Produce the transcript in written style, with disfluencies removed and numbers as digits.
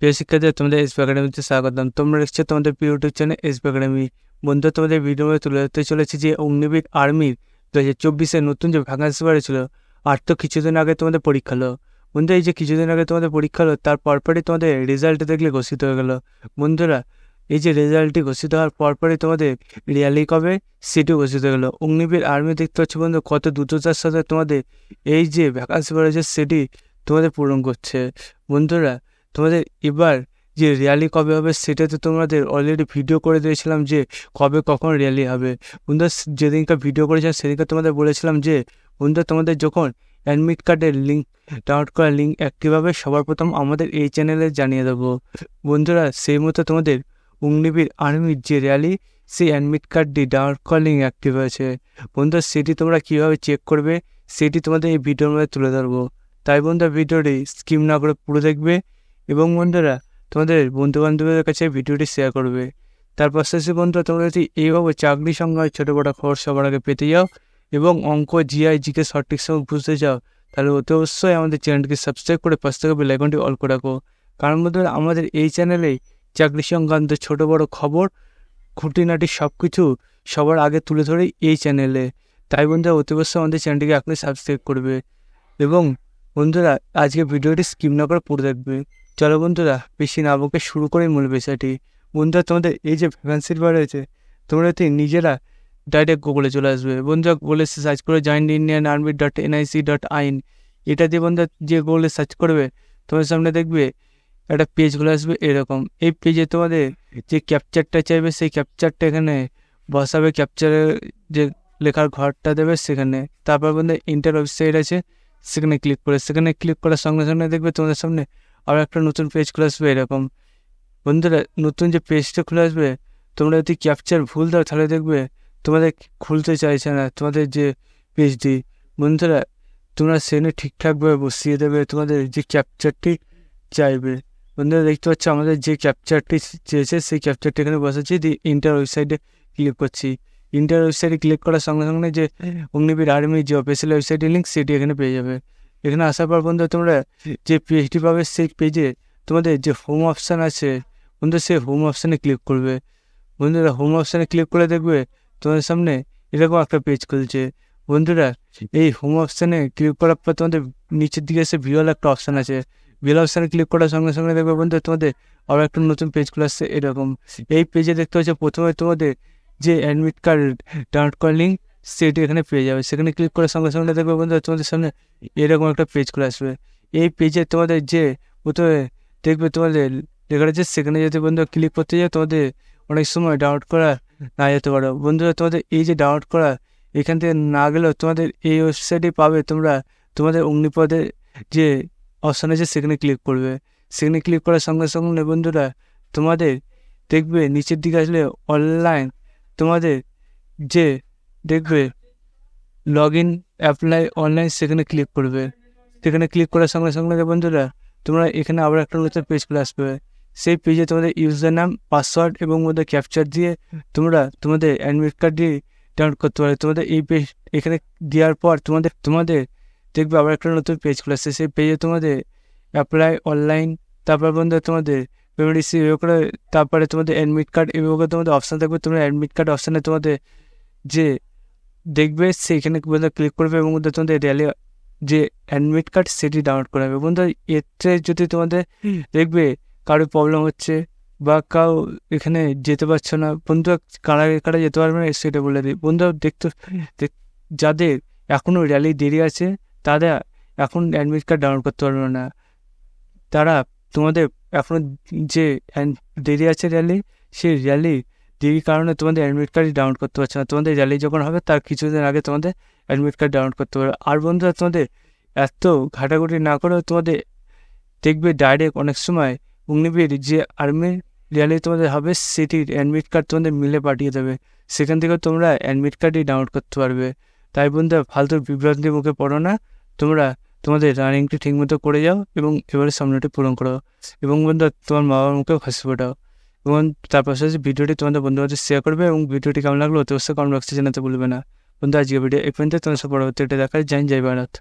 প্রিয় শিক্ষার্থী, তোমাদের এসপি একাডেমিতে স্বাগতম। তোমরা দেখছো তোমাদের প্রিয় ইউটিউব চ্যানেল এসপি একাডেমি। বন্ধু, তোমাদের ভিডিও তুলে ধরতে চলেছে যে অগ্নিবীর আর্মির 2024-এর নতুন যে ভ্যাকান্সি বেরিয়েছিল, আর তো কিছুদিন আগে তোমাদের পরীক্ষা হলো। বন্ধু, এই যে কিছুদিন আগে তোমাদের পরীক্ষা হলো, তার পরপরই তোমাদের রেজাল্ট দেখলে ঘোষিত হয়ে গেল। বন্ধুরা, এই যে রেজাল্টটি ঘোষিত হওয়ার পরপরই তোমাদের রিয়ালি কবে সেটিও ঘোষিত হয়ে গেলো। অগ্নিবীর আর্মি দেখতে পাচ্ছ বন্ধু, কত দ্রুততার সাথে তোমাদের এই যে ভ্যাকান্সি বেরিয়েছে সেটি তোমাদের পূরণ করছে। বন্ধুরা, তোমাদের এবার যে র্যালি কবে হবে সেটা তো তোমাদের অলরেডি ভিডিও করে দিয়েছিলাম যে কবে কখন র্যালি হবে। বন্ধুরা, যেদিনকার ভিডিও করেছিলাম সেদিনকে তোমাদের বলেছিলাম যে বন্ধুরা, তোমাদের যখন অ্যাডমিট কার্ডের লিঙ্ক ডাউনলোড করার লিঙ্ক অ্যাক্টিভ হবে সবার প্রথম আমাদের এই চ্যানেলে জানিয়ে দেবো। বন্ধুরা, সেই মতো তোমাদের অগ্নিবীর আর্মির যে র্যালি সেই অ্যাডমিট কার্ডটি ডাউনলোড করার লিঙ্ক অ্যাক্টিভ হয়েছে। বন্ধুরা, সেটি তোমরা কীভাবে চেক করবে সেটি তোমাদের এই ভিডিওর মধ্যে তুলে ধরবো। তাই বন্ধুরা, ভিডিওটি স্কিপ না করে পুরো দেখবে এবং বন্ধুরা তোমাদের বন্ধুবান্ধবদের কাছে ভিডিওটি শেয়ার করবে। তারপর শেষে বন্ধুরা, তোমরা যদি এইভাবে চাকরি সংক্রান্ত ছোটো বড়ো খবর সবার আগে পেতে যাও এবং অঙ্ক, জিআই, জিকে সঠিক সময় বুঝতে চাও, তাহলে অতি অবশ্যই আমাদের চ্যানেলটিকে সাবস্ক্রাইব করে পাশ থেকে বেল আইকনটি অল করে রাখো। কারণ বন্ধুরা, আমাদের এই চ্যানেলেই চাকরি সংক্রান্ত ছোটো বড়ো খবর, খুঁটিনাটি সব কিছু সবার আগে তুলে ধরে এই চ্যানেলে। তাই বন্ধুরা, অতি অবশ্যই আমাদের চ্যানেলটিকে এখনই সাবস্ক্রাইব করবে এবং বন্ধুরা আজকে ভিডিওটি স্কিপ না করে পড়ে দেখবে। চলো বন্ধুরা, বেশি না বকে শুরু করে মূল বিষয়টি। বন্ধুরা, তোমাদের এই যে ভ্যাকান্সির বার হয়েছে, তোমরা নিজেরা ডাইরেক্ট গুগলে চলে আসবে। বন্ধুরা, গুগলে সার্চ করে joinedindianarmy.nic.in এটা দিয়ে বন্ধুরা যে গুগলে সার্চ করবে, তোমার সামনে দেখবে একটা পেজগুলো আসবে এরকম। এই পেজে তোমাদের যে ক্যাপচারটা চাইবে সেই ক্যাপচারটা এখানে বসাবে, ক্যাপচারের যে লেখার ঘরটা দেবে সেখানে। তারপর বন্ধুরা ইন্টার ওয়েবসাইট আছে, সেখানে ক্লিক করার সঙ্গে সঙ্গে দেখবে তোমাদের সামনে আরও একটা নতুন পেজ খুলে আসবে এরকম। বন্ধুরা, নতুন যে পেজটা খুলে আসবে, তোমরা যদি ক্যাপচার ভুল দাও তাহলে দেখবে তোমাদের খুলতে চাইছে না তোমাদের যে পেজটি। বন্ধুরা, তোমরা সেখানে ঠিকঠাকভাবে বসিয়ে দেবে তোমাদের যে ক্যাপচারটি চাইবে। বন্ধুরা, দেখতে পাচ্ছ আমাদের যে ক্যাপচারটি চেয়েছে সেই ক্যাপচারটি এখানে বসাচ্ছি, দিয়ে ইন্টার ওয়েবসাইটে ক্লিক করছি। ইন্টার ওয়েবসাইটে ক্লিক করার সঙ্গে সঙ্গে যে অগ্নিবীর আর্মির যে অফিসিয়াল ওয়েবসাইটের লিঙ্ক সেটি এখানে পেয়ে যাবে। এখানে আসার পর বন্ধুরা, তোমরা যে পেজটি পাবে সেই পেজে তোমাদের যে হোম অপশান আছে বন্ধুরা, সেই হোম অপশানে ক্লিক করবে। বন্ধুরা, হোম অপশানে ক্লিক করে দেখবে তোমাদের সামনে এরকম একটা পেজ খুলছে। বন্ধুরা, এই হোম অপশানে ক্লিক করার পর তোমাদের নিচের দিকে এসে ভিওয়াল একটা অপশান আছে। ভিওয়াল অপশানে ক্লিক করার সঙ্গে সঙ্গে দেখবে বন্ধুরা তোমাদের আরও একটা নতুন পেজ খুলে আসছে এরকম। এই পেজে দেখতে হচ্ছে প্রথমে তোমাদের যে অ্যাডমিট কার্ড ডাউনলোড করার লিঙ্ক সেটি এখানে পেয়ে যাবে। সেখানে ক্লিক করার সঙ্গে সঙ্গে দেখবে বন্ধুরা তোমাদের সামনে এরকম একটা পেজ খুলে আসবে। এই পেজে তোমাদের যে প্রথমে দেখবে তোমাদের লেখা রয়েছে, সেখানে যদি বন্ধুরা ক্লিক করতে যাও তোমাদের অনেক সময় ডাউনলোড করা না যেতে পারো। বন্ধুরা, তোমাদের এই যে ডাউনলোড করা এখান থেকে না গেলেও তোমাদের এই ওয়েবসাইটে পাবে, তোমরা তোমাদের অগ্নিপদের যে অপশান আছে সেখানে ক্লিক করবে। সেখানে ক্লিক করার সঙ্গে সঙ্গে বন্ধুরা তোমাদের দেখবে নিচের দিকে আসলে অনলাইন তোমাদের যে দেখবে লগ ইন অ্যাপ্লাই অনলাইন, সেখানে ক্লিক করবে। সেখানে ক্লিক করার সঙ্গে সঙ্গে বন্ধুরা তোমরা এখানে আবার একটা নতুন পেজ খুলে আসবে। সেই পেজে তোমাদের ইউজার নাম, পাসওয়ার্ড এবং মধ্যে ক্যাপচার দিয়ে তোমরা তোমাদের অ্যাডমিট কার্ড দিয়ে ডাউনলোড করতে পারবে। তোমাদের এই পেজ এখানে দেওয়ার পর তোমাদের দেখবে আবার একটা নতুন পেজ খুলে আসছে। সেই পেজে তোমাদের অ্যাপ্লাই অনলাইন, তারপর বন্ধুরা তোমাদের পেমেন্ট রিসিভ করে, তারপরে তোমাদের অ্যাডমিট কার্ড এভাবে তোমাদের অপশান থাকবে। তোমরা অ্যাডমিট কার্ড অপশানে তোমাদের যে দেখবে সেইখানে ক্লিক করবে এবং তোমাদের র্যালি যে অ্যাডমিট কার্ড সেটি ডাউনলোড করা হবে। বন্ধুরা, এতে যদি তোমাদের দেখবে কারোর প্রবলেম হচ্ছে বা কাউ এখানে যেতে পারছো না, বন্ধুরা কারা যেতে পারবে না সেটা বলে দিই। বন্ধুরা, যাদের এখনও র্যালি দেরি আছে তারা এখন অ্যাডমিট কার্ড ডাউনলোড করতে পারবে না। তারা তোমাদের এখনও যে দেরি আছে র্যালি, সেই র্যালি দেরির কারণে তোমাদের অ্যাডমিট কার্ড ডাউনলোড করতে পারছে না। তোমাদের র্যালি যখন হবে তার কিছুদিন আগে তোমাদের অ্যাডমিট কার্ড ডাউনলোড করতে পারবে। আর বন্ধুরা, তোমাদের এত ঘাটাঘুটি না করেও তোমাদের দেখবে ডাইরেক্ট অনেক সময় অগ্নিবীর যে আর্মির র্যালি তোমাদের হবে সেটির অ্যাডমিট কার্ড তোমাদের মিলে পাঠিয়ে দেবে। সেখান থেকে তোমরা অ্যাডমিট কার্ডই ডাউনলোড করতে পারবে। তাই বন্ধুরা, ফালতু বিভ্রান্তির মুখে পড়ো না, তোমরা তোমাদের রানিংটি ঠিকমতো করে যাও এবং এবারে সামনেটি পূরণ করো এবং বন্ধুরা তোমার মা বাবার মুখেও হাসি ফোটাও এবং তার পাশাপাশি ভিডিওটি তোমাদের বন্ধুদের শেয়ার করবে এবং ভিডিওটি কেমন লাগলো অতি অবশ্যই কমেন্ট বক্সে জানাতে ভুলবে না। বন্ধু, আজকে ভিডিও এই পর্যন্ত। তোমার সব পরবর্তী একটা দেখায়। জয় ভারত।